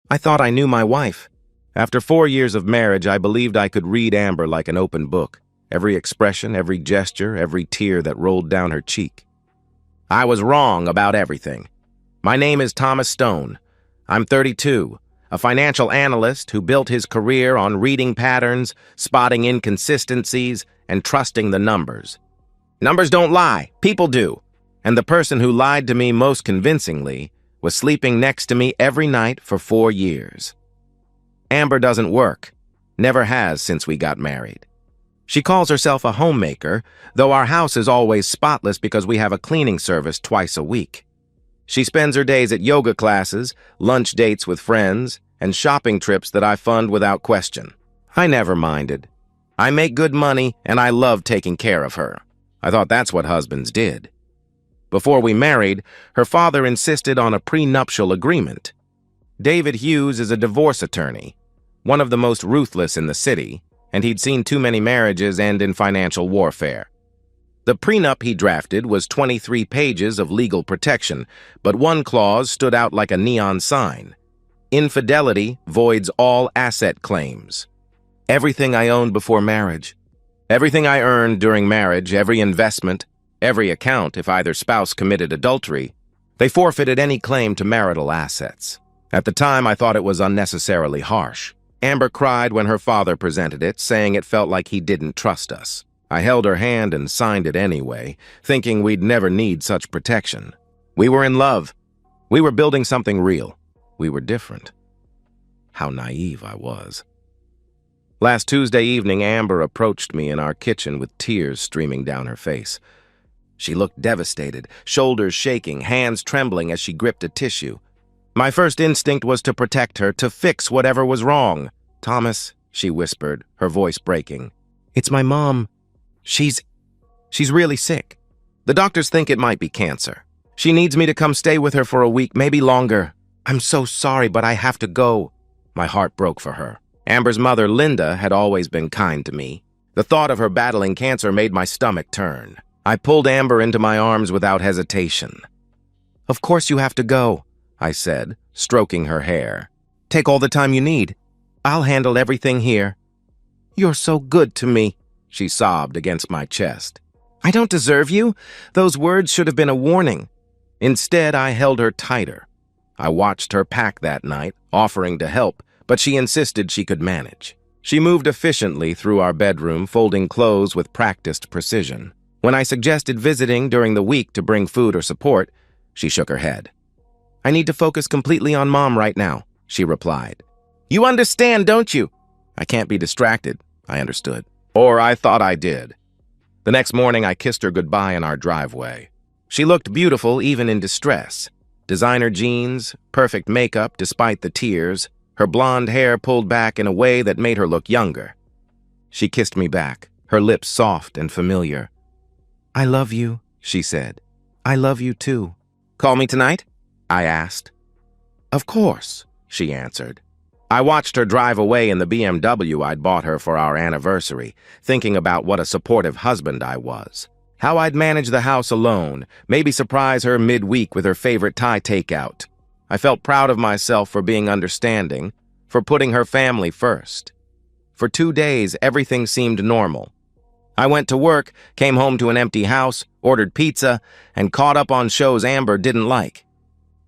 I thought I knew my wife. After 4 years of marriage, I believed I could read Amber like an open book. Every expression, every gesture, every tear that rolled down her cheek. I was wrong about everything. My name is Thomas Stone. I'm 32, a financial analyst who built his career on reading patterns, spotting inconsistencies, and trusting the numbers. Numbers don't lie, people do. And the person who lied to me most convincingly was sleeping next to me every night for 4 years. Amber doesn't work, never has since we got married. She calls herself a homemaker, though our house is always spotless because we have a cleaning service twice a week. She spends her days at yoga classes, lunch dates with friends, and shopping trips that I fund without question. I never minded. I make good money, and I love taking care of her. I thought that's what husbands did. Before we married, her father insisted on a prenuptial agreement. David Hughes is a divorce attorney, one of the most ruthless in the city, and he'd seen too many marriages end in financial warfare. The prenup he drafted was 23 pages of legal protection, but one clause stood out like a neon sign. Infidelity voids all asset claims. Everything I owned before marriage, everything I earned during marriage, every investment, every account if either spouse committed adultery, they forfeited any claim to marital assets. At the time, I thought it was unnecessarily harsh. Amber cried when her father presented it, saying it felt like he didn't trust us. I held her hand and signed it anyway, thinking we'd never need such protection. We were in love. We were building something real. We were different. How naive I was. Last Tuesday evening, Amber approached me in our kitchen with tears streaming down her face. She looked devastated, shoulders shaking, hands trembling as she gripped a tissue. My first instinct was to protect her, to fix whatever was wrong. "Thomas," she whispered, her voice breaking. "It's my mom. She's really sick. The doctors think it might be cancer. She needs me to come stay with her for a week, maybe longer. I'm so sorry, but I have to go." My heart broke for her. Amber's mother, Linda, had always been kind to me. The thought of her battling cancer made my stomach turn. I pulled Amber into my arms without hesitation. "Of course you have to go," I said, stroking her hair. "Take all the time you need. I'll handle everything here." "You're so good to me," she sobbed against my chest. "I don't deserve you. Those words should have been a warning." Instead, I held her tighter. I watched her pack that night, offering to help, but she insisted she could manage. She moved efficiently through our bedroom, folding clothes with practiced precision. When I suggested visiting during the week to bring food or support, she shook her head. "I need to focus completely on Mom right now," she replied. "You understand, don't you?" "I can't be distracted," I understood. Or I thought I did. The next morning, I kissed her goodbye in our driveway. She looked beautiful even in distress. Designer jeans, perfect makeup despite the tears, her blonde hair pulled back in a way that made her look younger. She kissed me back, her lips soft and familiar. "I love you," she said. "I love you too." "Call me tonight?" I asked. "Of course," she answered. I watched her drive away in the BMW I'd bought her for our anniversary, thinking about what a supportive husband I was. How I'd manage the house alone, maybe surprise her midweek with her favorite Thai takeout. I felt proud of myself for being understanding, for putting her family first. For 2 days, everything seemed normal. I went to work, came home to an empty house, ordered pizza, and caught up on shows Amber didn't like.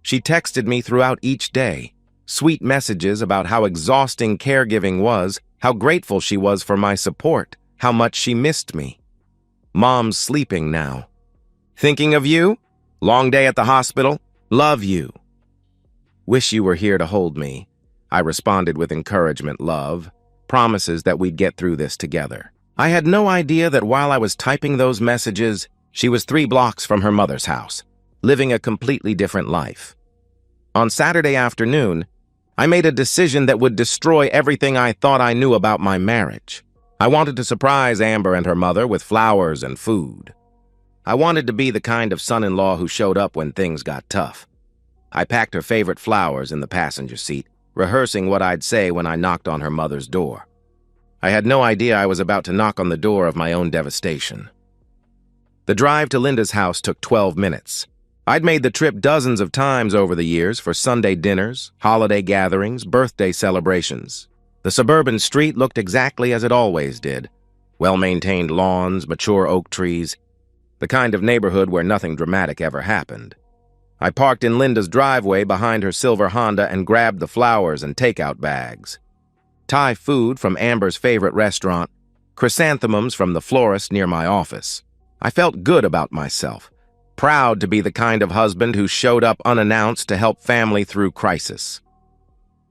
She texted me throughout each day, sweet messages about how exhausting caregiving was, how grateful she was for my support, how much she missed me. "Mom's sleeping now. Thinking of you? Long day at the hospital? Love you. Wish you were here to hold me." I responded with encouragement, love, promises that we'd get through this together. I had no idea that while I was typing those messages, she was 3 blocks from her mother's house, living a completely different life. On Saturday afternoon, I made a decision that would destroy everything I thought I knew about my marriage. I wanted to surprise Amber and her mother with flowers and food. I wanted to be the kind of son-in-law who showed up when things got tough. I packed her favorite flowers in the passenger seat, rehearsing what I'd say when I knocked on her mother's door. I had no idea I was about to knock on the door of my own devastation. The drive to Linda's house took 12 minutes. I'd made the trip dozens of times over the years for Sunday dinners, holiday gatherings, birthday celebrations. The suburban street looked exactly as it always did. Well-maintained lawns, mature oak trees, the kind of neighborhood where nothing dramatic ever happened. I parked in Linda's driveway behind her silver Honda and grabbed the flowers and takeout bags. Thai food from Amber's favorite restaurant, chrysanthemums from the florist near my office. I felt good about myself, proud to be the kind of husband who showed up unannounced to help family through crisis.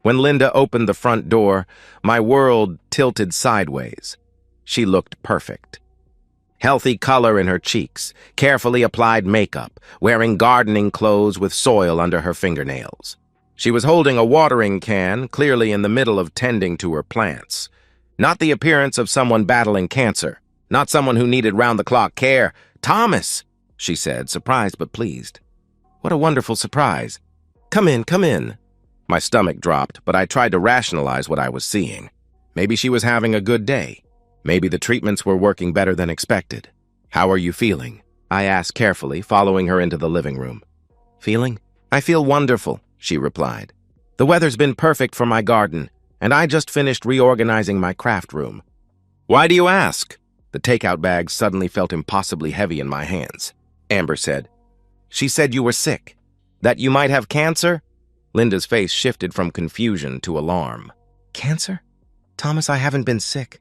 When Linda opened the front door, my world tilted sideways. She looked perfect. Healthy color in her cheeks, carefully applied makeup, wearing gardening clothes with soil under her fingernails. She was holding a watering can, clearly in the middle of tending to her plants. Not the appearance of someone battling cancer, not someone who needed round-the-clock care. "Thomas," she said, surprised but pleased. "What a wonderful surprise. Come in, come in." My stomach dropped, but I tried to rationalize what I was seeing. Maybe she was having a good day. Maybe the treatments were working better than expected. "How are you feeling?" I asked carefully, following her into the living room. "Feeling? I feel wonderful," she replied. "The weather's been perfect for my garden, and I just finished reorganizing my craft room." "Why do you ask?" The takeout bag suddenly felt impossibly heavy in my hands. Amber said, "She said you were sick. That you might have cancer?" Linda's face shifted from confusion to alarm. "Cancer? Thomas, I haven't been sick."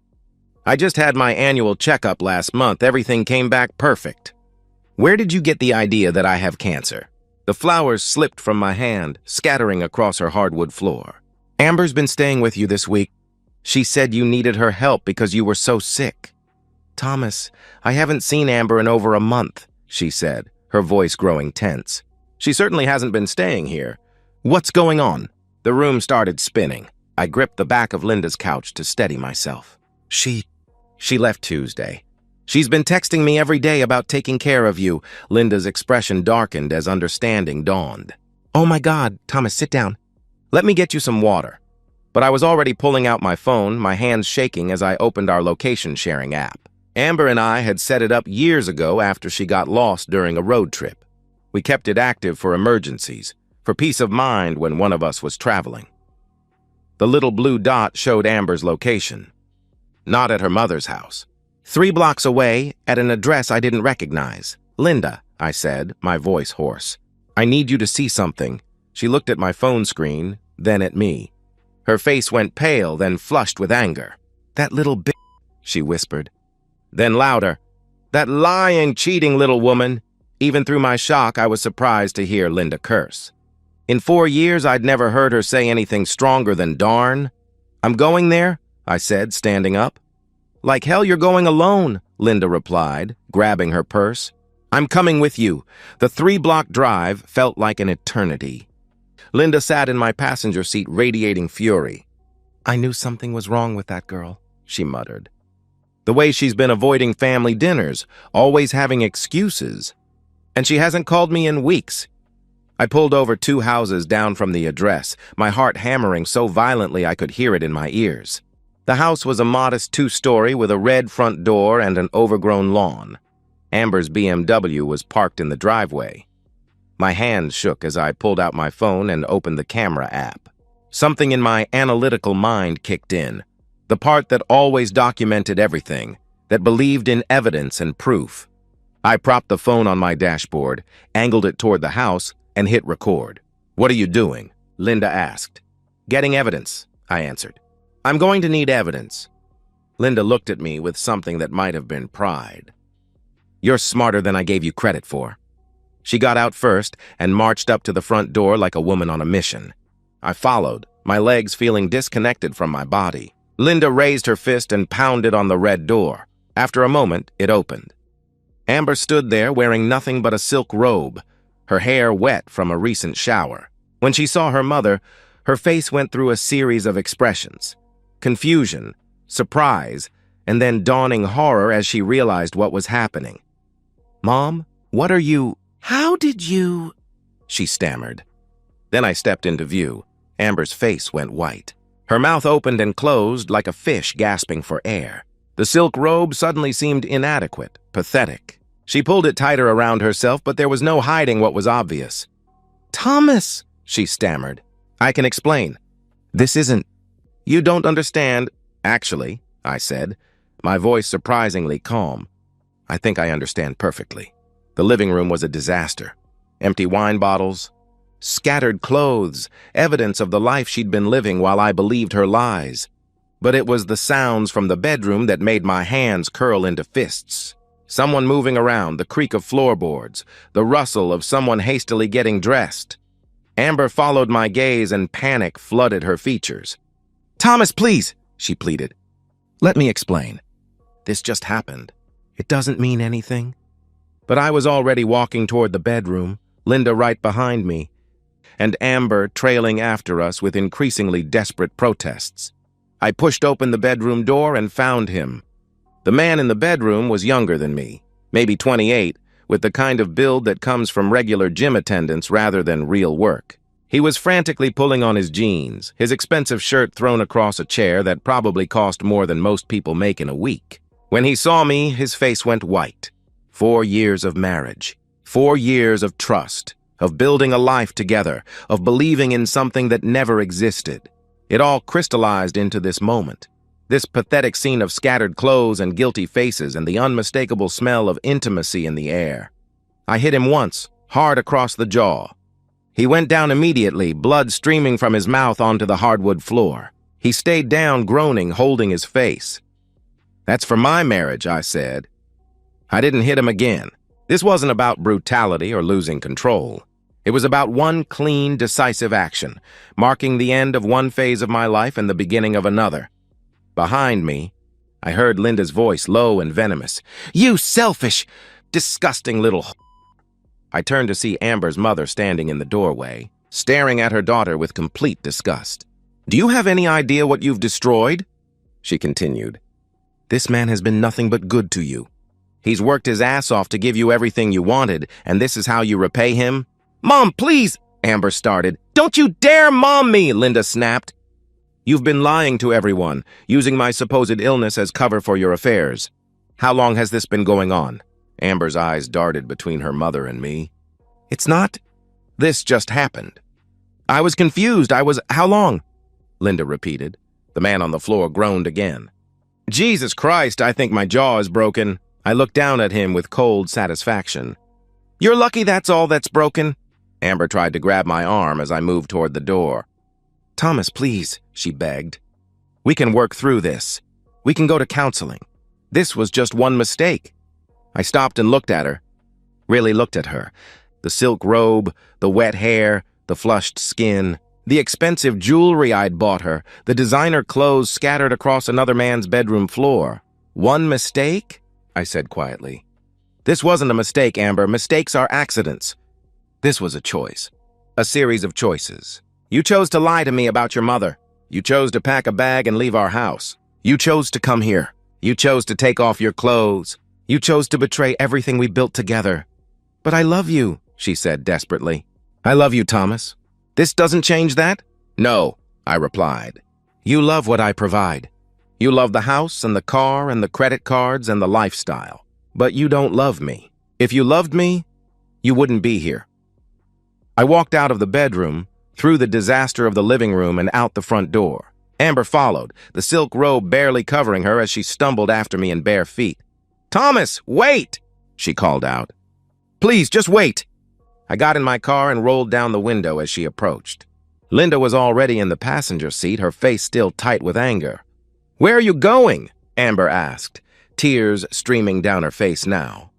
"I just had my annual checkup last month. Everything came back perfect." "Where did you get the idea that I have cancer?" The flowers slipped from my hand, scattering across her hardwood floor. "Amber's been staying with you this week. She said you needed her help because you were so sick." "Thomas, I haven't seen Amber in over a month," she said, her voice growing tense. "She certainly hasn't been staying here. What's going on?" The room started spinning. I gripped the back of Linda's couch to steady myself. She left Tuesday. She's been texting me every day about taking care of you." Linda's expression darkened as understanding dawned. "Oh my God, Thomas, sit down. Let me get you some water." But I was already pulling out my phone, my hands shaking as I opened our location-sharing app. Amber and I had set it up years ago after she got lost during a road trip. We kept it active for emergencies, for peace of mind when one of us was traveling. The little blue dot showed Amber's location. Not at her mother's house. 3 blocks away, at an address I didn't recognize. "Linda," I said, my voice hoarse. "I need you to see something." She looked at my phone screen, then at me. Her face went pale, then flushed with anger. "That little bitch," she whispered. Then louder, "That lying, cheating little woman." Even through my shock, I was surprised to hear Linda curse. In 4 years, I'd never heard her say anything stronger than darn. "I'm going there," I said, standing up. "Like hell you're going alone," Linda replied, grabbing her purse. "I'm coming with you." The 3-block drive felt like an eternity. Linda sat in my passenger seat, radiating fury. "I knew something was wrong with that girl," she muttered. "The way she's been avoiding family dinners, always having excuses. And she hasn't called me in weeks." I pulled over 2 houses down from the address, my heart hammering so violently I could hear it in my ears. The house was a modest 2-story with a red front door and an overgrown lawn. Amber's BMW was parked in the driveway. My hands shook as I pulled out my phone and opened the camera app. Something in my analytical mind kicked in, the part that always documented everything, that believed in evidence and proof. I propped the phone on my dashboard, angled it toward the house, and hit record. "What are you doing?" Linda asked. "Getting evidence," I answered. "I'm going to need evidence." Linda looked at me with something that might have been pride. "You're smarter than I gave you credit for." She got out first and marched up to the front door like a woman on a mission. I followed, my legs feeling disconnected from my body. Linda raised her fist and pounded on the red door. After a moment, it opened. Amber stood there wearing nothing but a silk robe, her hair wet from a recent shower. When she saw her mother, her face went through a series of expressions. Confusion, surprise, and then dawning horror as she realized what was happening. "Mom, what are you—" "How did you—" she stammered. Then I stepped into view. Amber's face went white. Her mouth opened and closed like a fish gasping for air. The silk robe suddenly seemed inadequate, pathetic. She pulled it tighter around herself, but there was no hiding what was obvious. "Thomas," she stammered. "I can explain. This isn't... You don't understand." "Actually," I said, my voice surprisingly calm, "I think I understand perfectly." The living room was a disaster. Empty wine bottles, scattered clothes, evidence of the life she'd been living while I believed her lies. But it was the sounds from the bedroom that made my hands curl into fists. Someone moving around, the creak of floorboards, the rustle of someone hastily getting dressed. Amber followed my gaze and panic flooded her features. "Thomas, please," she pleaded. "Let me explain. This just happened. It doesn't mean anything." But I was already walking toward the bedroom, Linda right behind me, and Amber trailing after us with increasingly desperate protests. I pushed open the bedroom door and found him. The man in the bedroom was younger than me, maybe 28, with the kind of build that comes from regular gym attendance rather than real work. He was frantically pulling on his jeans, his expensive shirt thrown across a chair that probably cost more than most people make in a week. When he saw me, his face went white. 4 years of marriage, 4 years of trust, of building a life together, of believing in something that never existed. It all crystallized into this moment. This pathetic scene of scattered clothes and guilty faces and the unmistakable smell of intimacy in the air. I hit him once, hard across the jaw. He went down immediately, blood streaming from his mouth onto the hardwood floor. He stayed down, groaning, holding his face. "That's for my marriage," I said. I didn't hit him again. This wasn't about brutality or losing control. It was about one clean, decisive action, marking the end of one phase of my life and the beginning of another. Behind me, I heard Linda's voice, low and venomous. "You selfish, disgusting little..." I turned to see Amber's mother standing in the doorway, staring at her daughter with complete disgust. "Do you have any idea what you've destroyed?" she continued. "This man has been nothing but good to you. He's worked his ass off to give you everything you wanted, and this is how you repay him?" "Mom, please," Amber started. "Don't you dare mom me," Linda snapped. "You've been lying to everyone, using my supposed illness as cover for your affairs. How long has this been going on?" Amber's eyes darted between her mother and me. "It's not... This just happened." "I was confused. How long?" Linda repeated. The man on the floor groaned again. "Jesus Christ, I think my jaw is broken." I looked down at him with cold satisfaction. "You're lucky that's all that's broken." Amber tried to grab my arm as I moved toward the door. "Thomas, please," she begged. "We can work through this. We can go to counseling. This was just one mistake." I stopped and looked at her. Really looked at her. The silk robe, the wet hair, the flushed skin, the expensive jewelry I'd bought her, the designer clothes scattered across another man's bedroom floor. "One mistake?" I said quietly. "This wasn't a mistake, Amber. Mistakes are accidents. This was a choice. A series of choices. You chose to lie to me about your mother. You chose to pack a bag and leave our house. You chose to come here. You chose to take off your clothes. You chose to betray everything we built together. But I love you," she said desperately. "I love you, Thomas. This doesn't change that?" "No," I replied. "You love what I provide. You love the house and the car and the credit cards and the lifestyle. But you don't love me. If you loved me, you wouldn't be here." I walked out of the bedroom, through the disaster of the living room and out the front door. Amber followed, the silk robe barely covering her as she stumbled after me in bare feet. "Thomas, wait!" she called out. "Please, just wait." I got in my car and rolled down the window as she approached. Linda was already in the passenger seat, her face still tight with anger. "Where are you going?" Amber asked, tears streaming down her face now.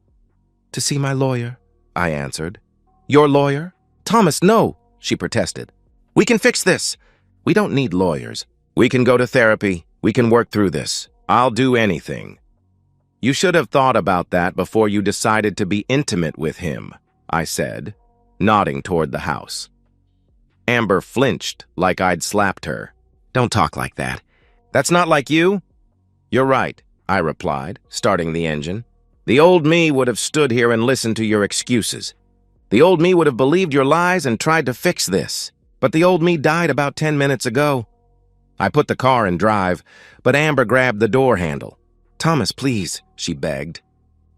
"To see my lawyer," I answered. "Your lawyer?" "Thomas, no," she protested. "We can fix this. We don't need lawyers. We can go to therapy. We can work through this. I'll do anything." "You should have thought about that before you decided to be intimate with him," I said, nodding toward the house. Amber flinched like I'd slapped her. "Don't talk like that. That's not like you." "You're right," I replied, starting the engine. "The old me would have stood here and listened to your excuses. The old me would have believed your lies and tried to fix this. But the old me died about 10 minutes ago." I put the car in drive, but Amber grabbed the door handle. "Thomas, please," she begged.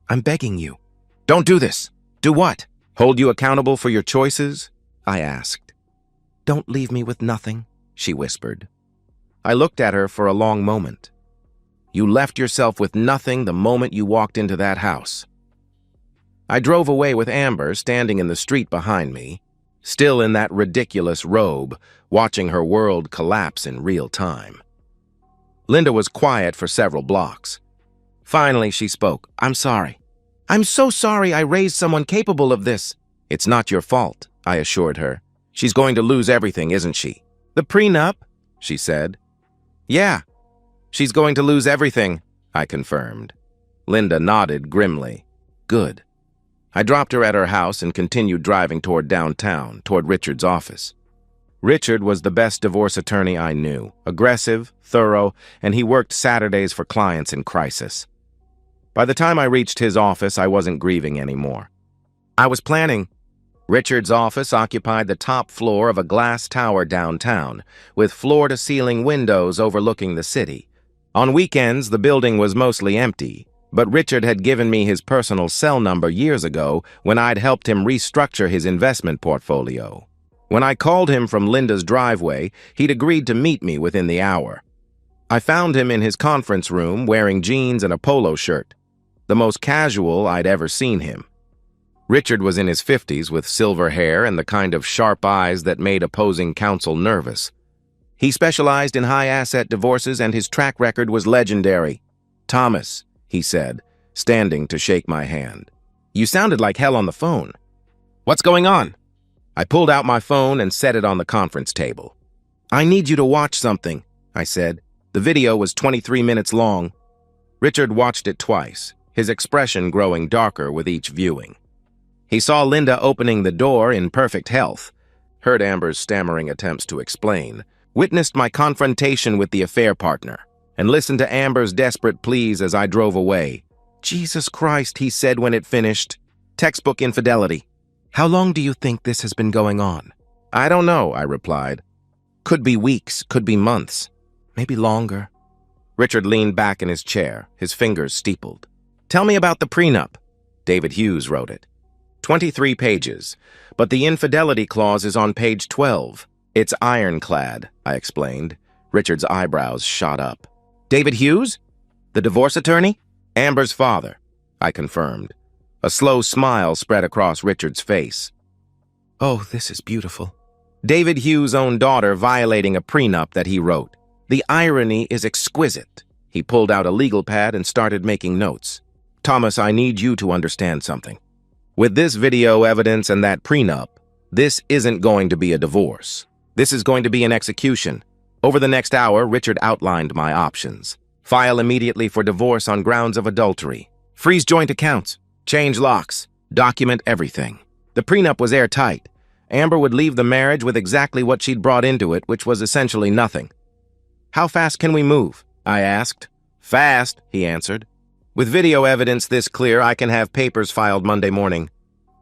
"I'm begging you. Don't do this. Do what? Hold you accountable for your choices? I asked. Don't leave me with nothing, she whispered. I looked at her for a long moment. You left yourself with nothing the moment you walked into that house. I drove away with Amber standing in the street behind me, still in that ridiculous robe, watching her world collapse in real time. Linda was quiet for several blocks. Finally, she spoke. I'm sorry. I'm so sorry I raised someone capable of this. It's not your fault, I assured her. She's going to lose everything, isn't she? The prenup, she said. Yeah, she's going to lose everything, I confirmed. Linda nodded grimly. Good. I dropped her at her house and continued driving toward downtown, toward Richard's office. Richard was the best divorce attorney I knew, aggressive, thorough, and he worked Saturdays for clients in crisis. By the time I reached his office, I wasn't grieving anymore. I was planning. Richard's office occupied the top floor of a glass tower downtown, with floor-to-ceiling windows overlooking the city. On weekends, the building was mostly empty, but Richard had given me his personal cell number years ago when I'd helped him restructure his investment portfolio. When I called him from Linda's driveway, he'd agreed to meet me within the hour. I found him in his conference room wearing jeans and a polo shirt, the most casual I'd ever seen him. Richard was in his 50s with silver hair and the kind of sharp eyes that made opposing counsel nervous. He specialized in high-asset divorces and his track record was legendary. Thomas, he said, standing to shake my hand. You sounded like hell on the phone. What's going on? I pulled out my phone and set it on the conference table. I need you to watch something, I said. The video was 23 minutes long. Richard watched it twice, his expression growing darker with each viewing. He saw Linda opening the door in perfect health, heard Amber's stammering attempts to explain, witnessed my confrontation with the affair partner, and listened to Amber's desperate pleas as I drove away. Jesus Christ, he said when it finished. Textbook infidelity. How long do you think this has been going on? I don't know, I replied. Could be weeks, could be months, maybe longer. Richard leaned back in his chair, his fingers steepled. Tell me about the prenup. David Hughes wrote it. 23 pages, but the infidelity clause is on page 12. It's ironclad, I explained. Richard's eyebrows shot up. David Hughes? The divorce attorney? Amber's father, I confirmed. A slow smile spread across Richard's face. Oh, this is beautiful. David Hughes' own daughter violating a prenup that he wrote. The irony is exquisite. He pulled out a legal pad and started making notes. Thomas, I need you to understand something. With this video evidence and that prenup, this isn't going to be a divorce. This is going to be an execution. Over the next hour, Richard outlined my options. File immediately for divorce on grounds of adultery. Freeze joint accounts. Change locks. Document everything. The prenup was airtight. Amber would leave the marriage with exactly what she'd brought into it, which was essentially nothing. How fast can we move? I asked. Fast, he answered. With video evidence this clear, I can have papers filed Monday morning.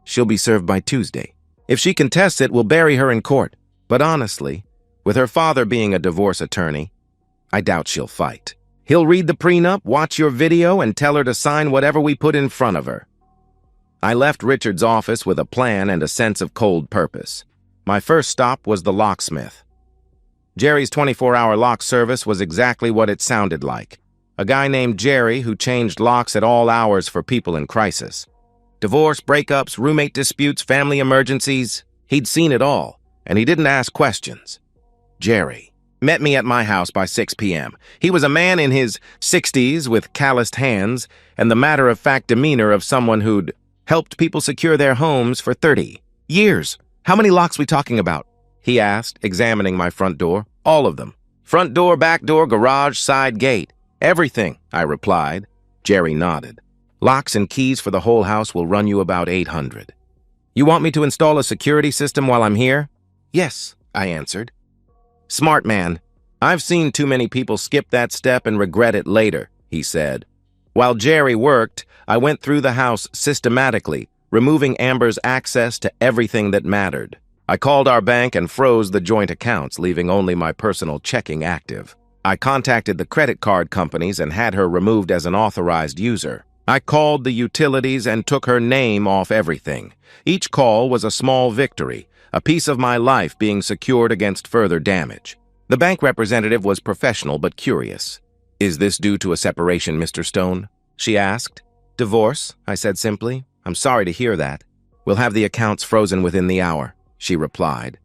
She'll be served by Tuesday. If she contests it, we'll bury her in court. But honestly, with her father being a divorce attorney, I doubt she'll fight. He'll read the prenup, watch your video, and tell her to sign whatever we put in front of her. I left Richard's office with a plan and a sense of cold purpose. My first stop was the locksmith. Jerry's 24-hour lock service was exactly what it sounded like. A guy named Jerry who changed locks at all hours for people in crisis. Divorce, breakups, roommate disputes, family emergencies. He'd seen it all, and he didn't ask questions. Jerry met me at my house by 6 p.m. He was a man in his 60s with calloused hands and the matter-of-fact demeanor of someone who'd helped people secure their homes for 30 years. How many locks we talking about? He asked, examining my front door. All of them. Front door, back door, garage, side gate. Everything, I replied. Jerry nodded. Locks and keys for the whole house will run you about $800. You want me to install a security system while I'm here? Yes, I answered. Smart man. I've seen too many people skip that step and regret it later, he said. While Jerry worked, I went through the house systematically, removing Amber's access to everything that mattered. I called our bank and froze the joint accounts, leaving only my personal checking active. I contacted the credit card companies and had her removed as an authorized user. I called the utilities and took her name off everything. Each call was a small victory, a piece of my life being secured against further damage. The bank representative was professional but curious. "Is this due to a separation, Mr. Stone?" she asked. "Divorce," I said simply. "I'm sorry to hear that." "We'll have the accounts frozen within the hour," she replied.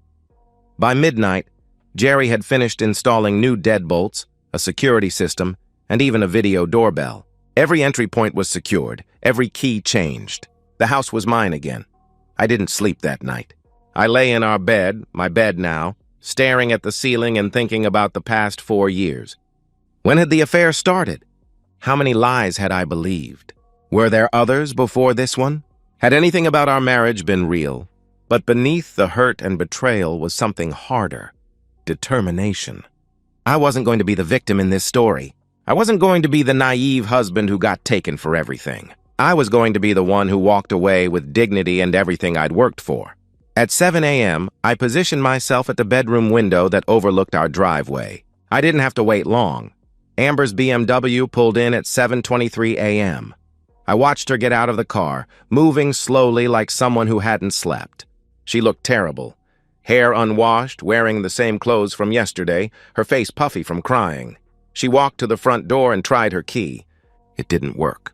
By midnight, Jerry had finished installing new deadbolts, a security system, and even a video doorbell. Every entry point was secured, every key changed. The house was mine again. I didn't sleep that night. I lay in our bed, my bed now, staring at the ceiling and thinking about the past 4 years. When had the affair started? How many lies had I believed? Were there others before this one? Had anything about our marriage been real? But beneath the hurt and betrayal was something harder: determination. I wasn't going to be the victim in this story. I wasn't going to be the naive husband who got taken for everything. I was going to be the one who walked away with dignity and everything I'd worked for. At 7 a.m., I positioned myself at the bedroom window that overlooked our driveway. I didn't have to wait long. Amber's BMW pulled in at 7:23 a.m. I watched her get out of the car, moving slowly like someone who hadn't slept. She looked terrible. Hair unwashed, wearing the same clothes from yesterday, her face puffy from crying. She walked to the front door and tried her key. It didn't work.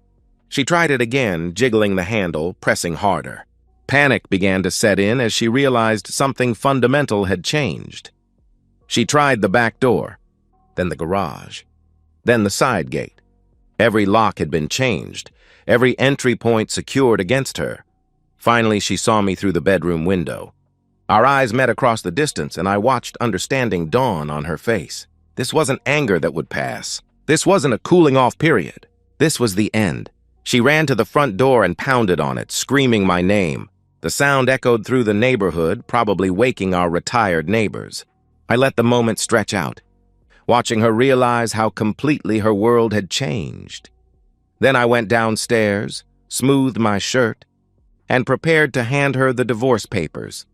She tried it again, jiggling the handle, pressing harder. Panic began to set in as she realized something fundamental had changed. She tried the back door, then the garage, then the side gate. Every lock had been changed, every entry point secured against her. Finally, she saw me through the bedroom window. Our eyes met across the distance, and I watched understanding dawn on her face. This wasn't anger that would pass. This wasn't a cooling-off period. This was the end. She ran to the front door and pounded on it, screaming my name. The sound echoed through the neighborhood, probably waking our retired neighbors. I let the moment stretch out, watching her realize how completely her world had changed. Then I went downstairs, smoothed my shirt, and prepared to hand her the divorce papers.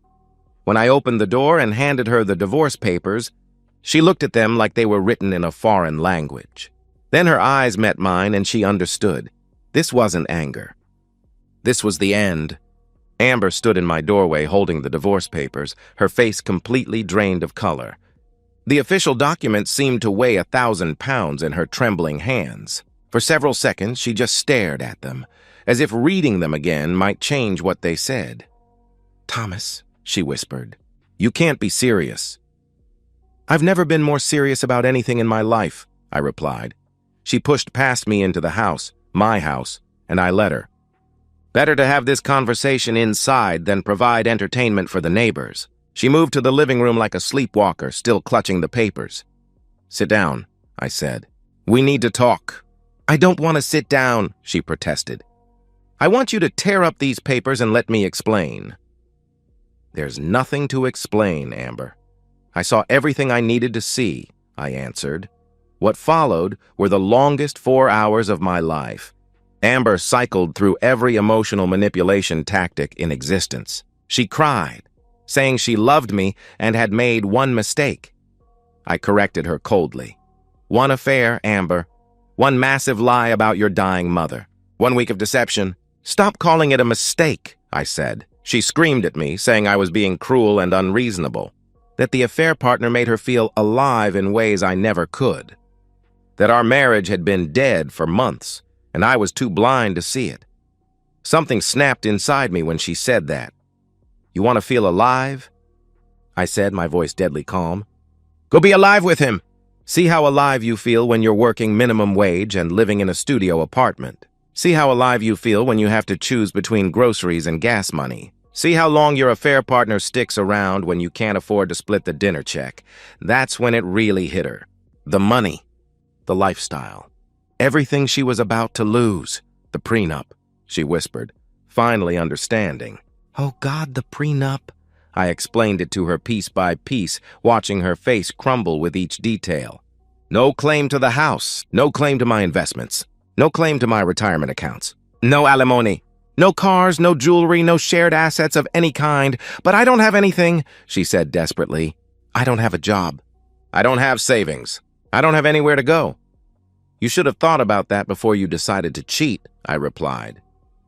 When I opened the door and handed her the divorce papers, she looked at them like they were written in a foreign language. Then her eyes met mine and she understood. This wasn't anger. This was the end. Amber stood in my doorway holding the divorce papers, her face completely drained of color. The official documents seemed to weigh 1,000 pounds in her trembling hands. For several seconds, she just stared at them, as if reading them again might change what they said. "Thomas," she whispered, "you can't be serious." "I've never been more serious about anything in my life," I replied. She pushed past me into the house, my house, and I let her. Better to have this conversation inside than provide entertainment for the neighbors. She moved to the living room like a sleepwalker, still clutching the papers. "Sit down," I said. "We need to talk." "I don't want to sit down," she protested. "I want you to tear up these papers and let me explain." "There's nothing to explain, Amber. I saw everything I needed to see," I answered. What followed were the longest 4 hours of my life. Amber cycled through every emotional manipulation tactic in existence. She cried, saying she loved me and had made one mistake. I corrected her coldly. "One affair, Amber. One massive lie about your dying mother. 1 week of deception. Stop calling it a mistake," I said. She screamed at me, saying I was being cruel and unreasonable. That the affair partner made her feel alive in ways I never could. That our marriage had been dead for months, and I was too blind to see it. Something snapped inside me when she said that. "You want to feel alive?" I said, my voice deadly calm. "Go be alive with him. See how alive you feel when you're working minimum wage and living in a studio apartment. See how alive you feel when you have to choose between groceries and gas money. See how long your affair partner sticks around when you can't afford to split the dinner check. That's when it really hit her. The money. The lifestyle. Everything she was about to lose. The prenup," she whispered, finally understanding. "Oh God, the prenup." I explained it to her piece by piece, watching her face crumble with each detail. "No claim to the house. No claim to my investments. No claim to my retirement accounts. No alimony. No cars, no jewelry, no shared assets of any kind. But I don't have anything," she said desperately. "I don't have a job. I don't have savings. I don't have anywhere to go." You should have thought about that before you decided to cheat, I replied.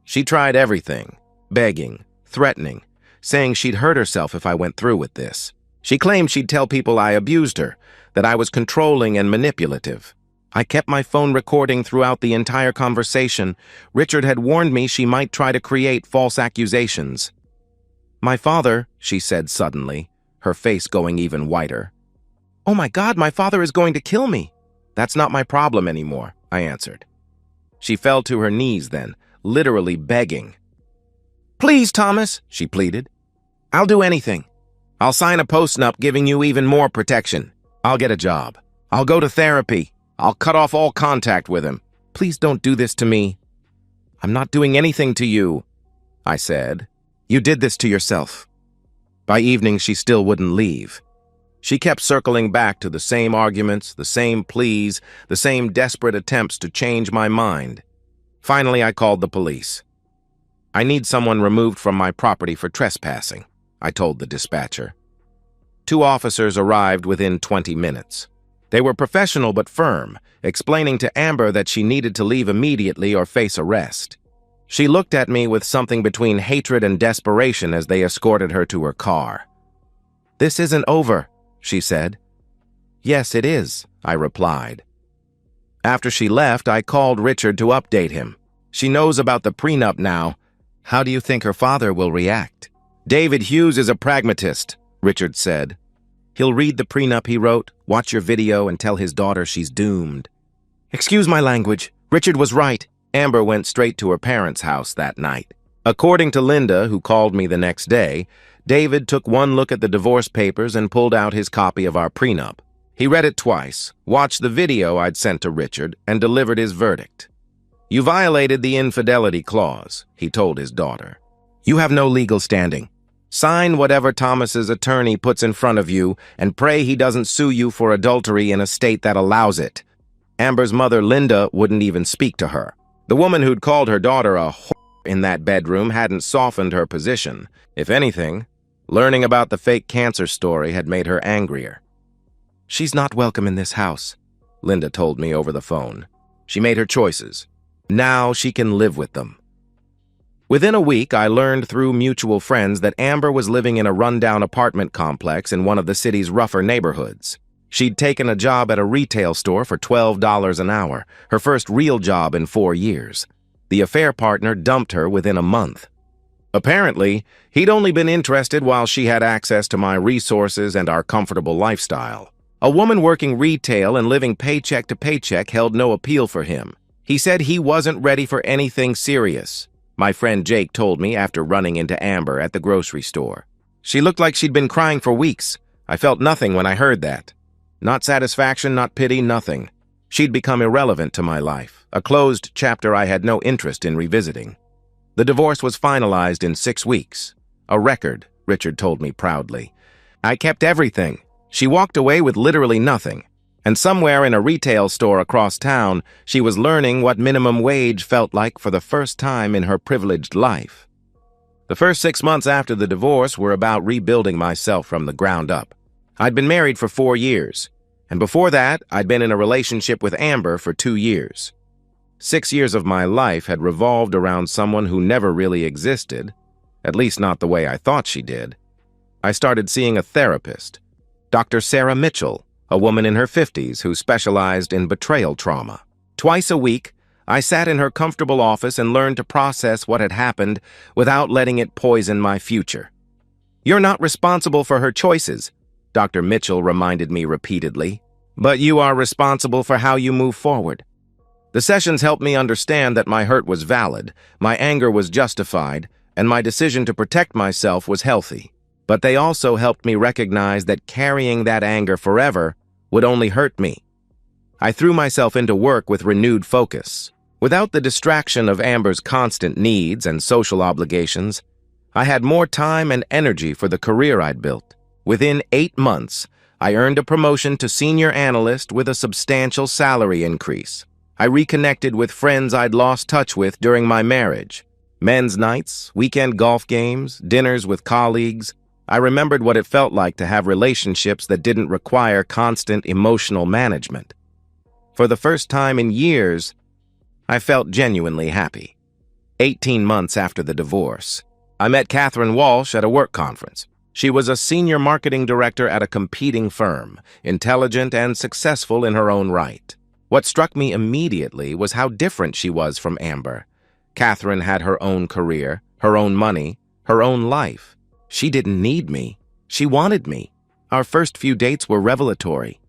She tried everything, begging, threatening, saying she'd hurt herself if I went through with this. She claimed she'd tell people I abused her, that I was controlling and manipulative. I kept my phone recording throughout the entire conversation. Richard had warned me she might try to create false accusations. My father, she said suddenly, her face going even whiter. Oh my God, my father is going to kill me. That's not my problem anymore, I answered. She fell to her knees then, literally begging. Please, Thomas, she pleaded. I'll do anything. I'll sign a postnup giving you even more protection. I'll get a job. I'll go to therapy. I'll cut off all contact with him. Please don't do this to me. I'm not doing anything to you, I said. You did this to yourself. By evening, she still wouldn't leave. She kept circling back to the same arguments, the same pleas, the same desperate attempts to change my mind. Finally, I called the police. I need someone removed from my property for trespassing, I told the dispatcher. 2 officers arrived within 20 minutes. They were professional but firm, explaining to Amber that she needed to leave immediately or face arrest. She looked at me with something between hatred and desperation as they escorted her to her car. This isn't over, she said. Yes, it is, I replied. After she left, I called Richard to update him. She knows about the prenup now. How do you think her father will react? David Hughes is a pragmatist, Richard said. He'll read the prenup he wrote, watch your video, and tell his daughter she's doomed. Excuse my language. Richard was right. Amber went straight to her parents' house that night. According to Linda, who called me the next day, David took one look at the divorce papers and pulled out his copy of our prenup. He read it twice, watched the video I'd sent to Richard, and delivered his verdict. You violated the infidelity clause, he told his daughter. You have no legal standing. Sign whatever Thomas's attorney puts in front of you and pray he doesn't sue you for adultery in a state that allows it. Amber's mother, Linda, wouldn't even speak to her. The woman who'd called her daughter a whore in that bedroom hadn't softened her position. If anything, learning about the fake cancer story had made her angrier. She's not welcome in this house, Linda told me over the phone. She made her choices. Now she can live with them. Within a week, I learned through mutual friends that Amber was living in a rundown apartment complex in one of the city's rougher neighborhoods. She'd taken a job at a retail store for $12 an hour, her first real job in 4 years. The affair partner dumped her within a month. Apparently, he'd only been interested while she had access to my resources and our comfortable lifestyle. A woman working retail and living paycheck to paycheck held no appeal for him. He said he wasn't ready for anything serious. My friend Jake told me after running into Amber at the grocery store. She looked like she'd been crying for weeks. I felt nothing when I heard that. Not satisfaction, not pity, nothing. She'd become irrelevant to my life, a closed chapter I had no interest in revisiting. The divorce was finalized in 6 weeks. A record, Richard told me proudly. I kept everything. She walked away with literally nothing. And somewhere in a retail store across town, she was learning what minimum wage felt like for the first time in her privileged life. The first 6 months after the divorce were about rebuilding myself from the ground up. I'd been married for 4 years, and before that, I'd been in a relationship with Amber for 2 years. 6 years of my life had revolved around someone who never really existed, at least not the way I thought she did. I started seeing a therapist, Dr. Sarah Mitchell, a woman in her 50s who specialized in betrayal trauma. Twice a week, I sat in her comfortable office and learned to process what had happened without letting it poison my future. You're not responsible for her choices, Dr. Mitchell reminded me repeatedly, but you are responsible for how you move forward. The sessions helped me understand that my hurt was valid, my anger was justified, and my decision to protect myself was healthy. But they also helped me recognize that carrying that anger forever would only hurt me. I threw myself into work with renewed focus. Without the distraction of Amber's constant needs and social obligations, I had more time and energy for the career I'd built. Within 8 months, I earned a promotion to senior analyst with a substantial salary increase. I reconnected with friends I'd lost touch with during my marriage. Men's nights, weekend golf games, dinners with colleagues. I remembered what it felt like to have relationships that didn't require constant emotional management. For the first time in years, I felt genuinely happy. 18 months after the divorce, I met Catherine Walsh at a work conference. She was a senior marketing director at a competing firm, intelligent and successful in her own right. What struck me immediately was how different she was from Amber. Catherine had her own career, her own money, her own life. She didn't need me. She wanted me. Our first few dates were revelatory.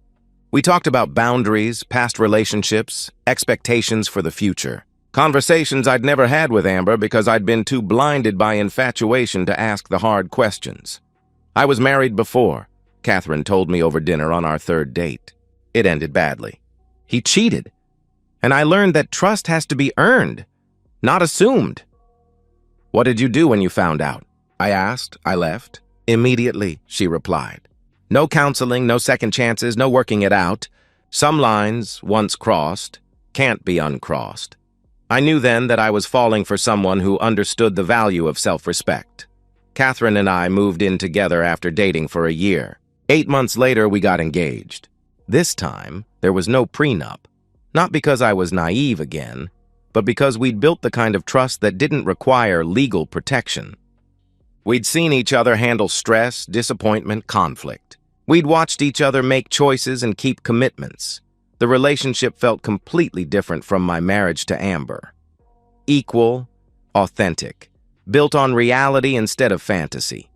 We talked about boundaries, past relationships, expectations for the future. Conversations I'd never had with Amber because I'd been too blinded by infatuation to ask the hard questions. I was married before, Catherine told me over dinner on our third date. It ended badly. He cheated, and I learned that trust has to be earned, not assumed. What did you do when you found out? I asked. I left. Immediately, she replied. No counseling, no second chances, no working it out. Some lines, once crossed, can't be uncrossed. I knew then that I was falling for someone who understood the value of self-respect. Catherine and I moved in together after dating for a year. 8 months later, we got engaged. This time, there was no prenup. Not because I was naive again, but because we'd built the kind of trust that didn't require legal protection. We'd seen each other handle stress, disappointment, conflict. We'd watched each other make choices and keep commitments. The relationship felt completely different from my marriage to Amber. Equal, authentic, built on reality instead of fantasy.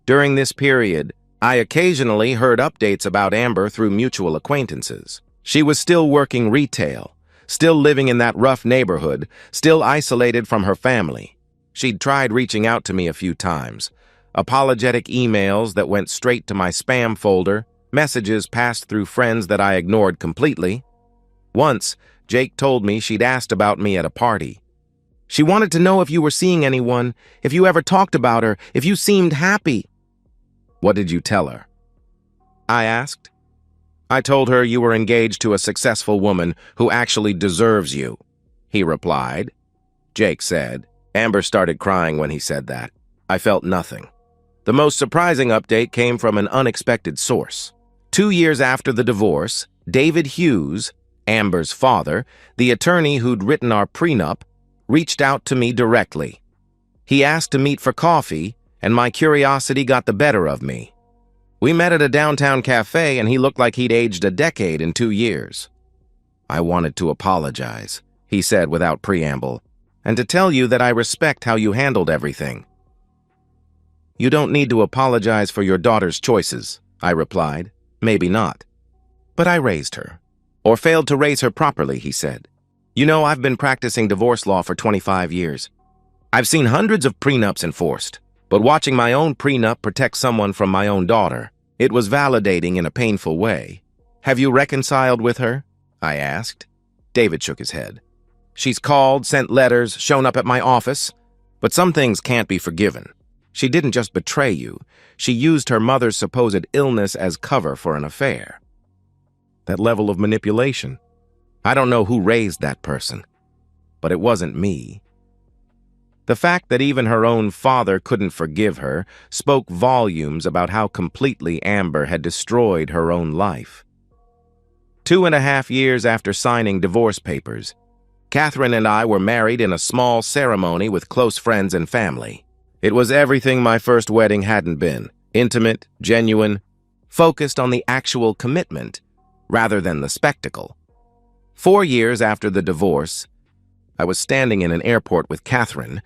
During this period, I occasionally heard updates about Amber through mutual acquaintances. She was still working retail, still living in that rough neighborhood, still isolated from her family. She'd tried reaching out to me a few times. Apologetic emails that went straight to my spam folder, messages passed through friends that I ignored completely. Once, Jake told me she'd asked about me at a party. She wanted to know if you were seeing anyone, if you ever talked about her, if you seemed happy. What did you tell her? I asked. I told her you were engaged to a successful woman who actually deserves you, he replied. Jake said. Amber started crying when he said that. I felt nothing. The most surprising update came from an unexpected source. 2 years after the divorce, David Hughes, Amber's father, the attorney who'd written our prenup, reached out to me directly. He asked to meet for coffee, and my curiosity got the better of me. We met at a downtown cafe, and he looked like he'd aged a decade in 2 years. I wanted to apologize, he said without preamble, and to tell you that I respect how you handled everything. You don't need to apologize for your daughter's choices, I replied. Maybe not. But I raised her. Or failed to raise her properly, he said. You know, I've been practicing divorce law for 25 years. I've seen hundreds of prenups enforced, but watching my own prenup protect someone from my own daughter, it was validating in a painful way. Have you reconciled with her? I asked. David shook his head. She's called, sent letters, shown up at my office, but some things can't be forgiven. She didn't just betray you. She used her mother's supposed illness as cover for an affair. That level of manipulation. I don't know who raised that person, but it wasn't me. The fact that even her own father couldn't forgive her spoke volumes about how completely Amber had destroyed her own life. 2.5 years after signing divorce papers, Catherine and I were married in a small ceremony with close friends and family. It was everything my first wedding hadn't been. Intimate, genuine, focused on the actual commitment rather than the spectacle. 4 years after the divorce, I was standing in an airport with Catherine,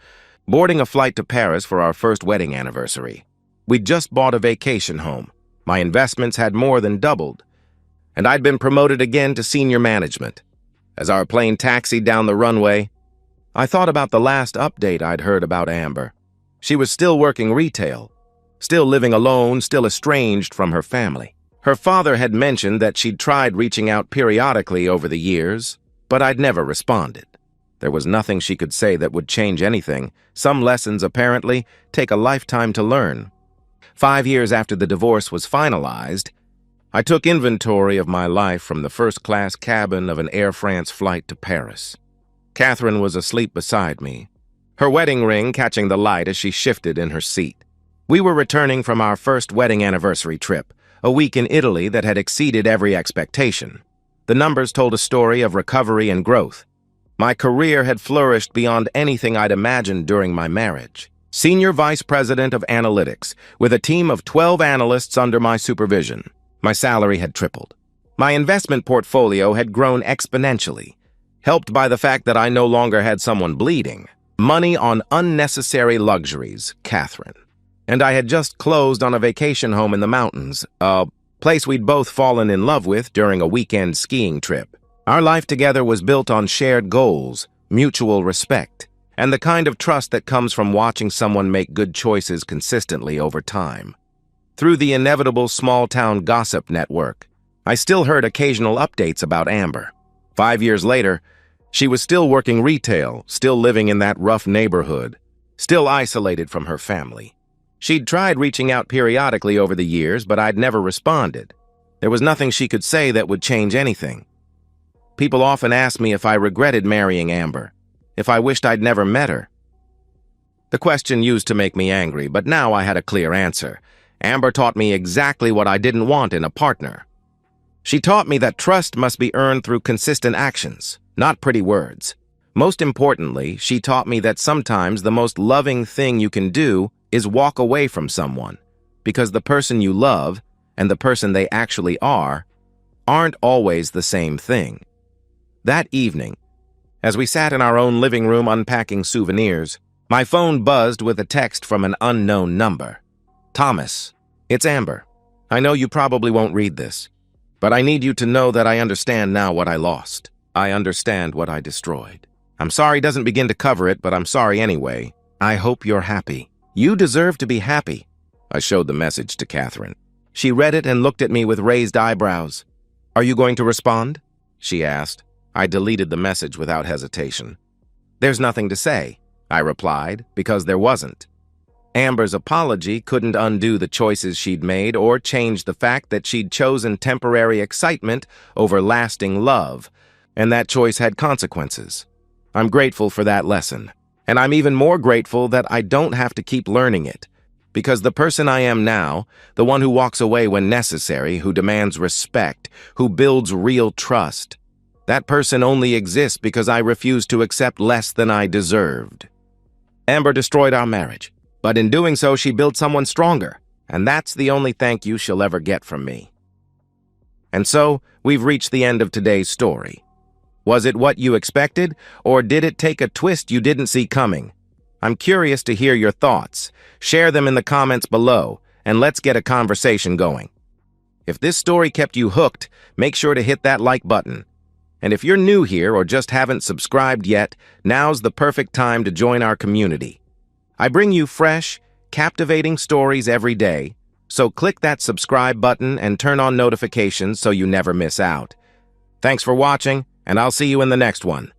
boarding a flight to Paris for our first wedding anniversary. We'd just bought a vacation home. My investments had more than doubled, and I'd been promoted again to senior management. As our plane taxied down the runway, I thought about the last update I'd heard about Amber. She was still working retail, still living alone, still estranged from her family. Her father had mentioned that she'd tried reaching out periodically over the years, but I'd never responded. There was nothing she could say that would change anything. Some lessons, apparently, take a lifetime to learn. 5 years after the divorce was finalized, I took inventory of my life from the first-class cabin of an Air France flight to Paris. Catherine was asleep beside me, her wedding ring catching the light as she shifted in her seat. We were returning from our first wedding anniversary trip, a week in Italy that had exceeded every expectation. The numbers told a story of recovery and growth. My career had flourished beyond anything I'd imagined during my marriage. Senior Vice President of Analytics, with a team of 12 analysts under my supervision. My salary had tripled. My investment portfolio had grown exponentially, helped by the fact that I no longer had someone bleeding. Money on unnecessary luxuries, Catherine. And I had just closed on a vacation home in the mountains, a place we'd both fallen in love with during a weekend skiing trip. Our life together was built on shared goals, mutual respect, and the kind of trust that comes from watching someone make good choices consistently over time. Through the inevitable small-town gossip network, I still heard occasional updates about Amber. 5 years later, she was still working retail, still living in that rough neighborhood, still isolated from her family. She'd tried reaching out periodically over the years, but I'd never responded. There was nothing she could say that would change anything. People often ask me if I regretted marrying Amber, if I wished I'd never met her. The question used to make me angry, but now I had a clear answer. Amber taught me exactly what I didn't want in a partner. She taught me that trust must be earned through consistent actions, not pretty words. Most importantly, she taught me that sometimes the most loving thing you can do is walk away from someone, because the person you love and the person they actually are aren't always the same thing. That evening, as we sat in our own living room unpacking souvenirs, my phone buzzed with a text from an unknown number. Thomas, it's Amber. I know you probably won't read this, but I need you to know that I understand now what I lost. I understand what I destroyed. I'm sorry doesn't begin to cover it, but I'm sorry anyway. I hope you're happy. You deserve to be happy. I showed the message to Catherine. She read it and looked at me with raised eyebrows. Are you going to respond? She asked. I deleted the message without hesitation. There's nothing to say, I replied, because there wasn't. Amber's apology couldn't undo the choices she'd made or change the fact that she'd chosen temporary excitement over lasting love, and that choice had consequences. I'm grateful for that lesson, and I'm even more grateful that I don't have to keep learning it, because the person I am now, the one who walks away when necessary, who demands respect, who builds real trust, that person only exists because I refused to accept less than I deserved. Amber destroyed our marriage, but in doing so, she built someone stronger, and that's the only thank you she'll ever get from me. And so, we've reached the end of today's story. Was it what you expected, or did it take a twist you didn't see coming? I'm curious to hear your thoughts. Share them in the comments below, and let's get a conversation going. If this story kept you hooked, make sure to hit that like button. And if you're new here or just haven't subscribed yet, now's the perfect time to join our community. I bring you fresh, captivating stories every day, so click that subscribe button and turn on notifications so you never miss out. Thanks for watching, and I'll see you in the next one.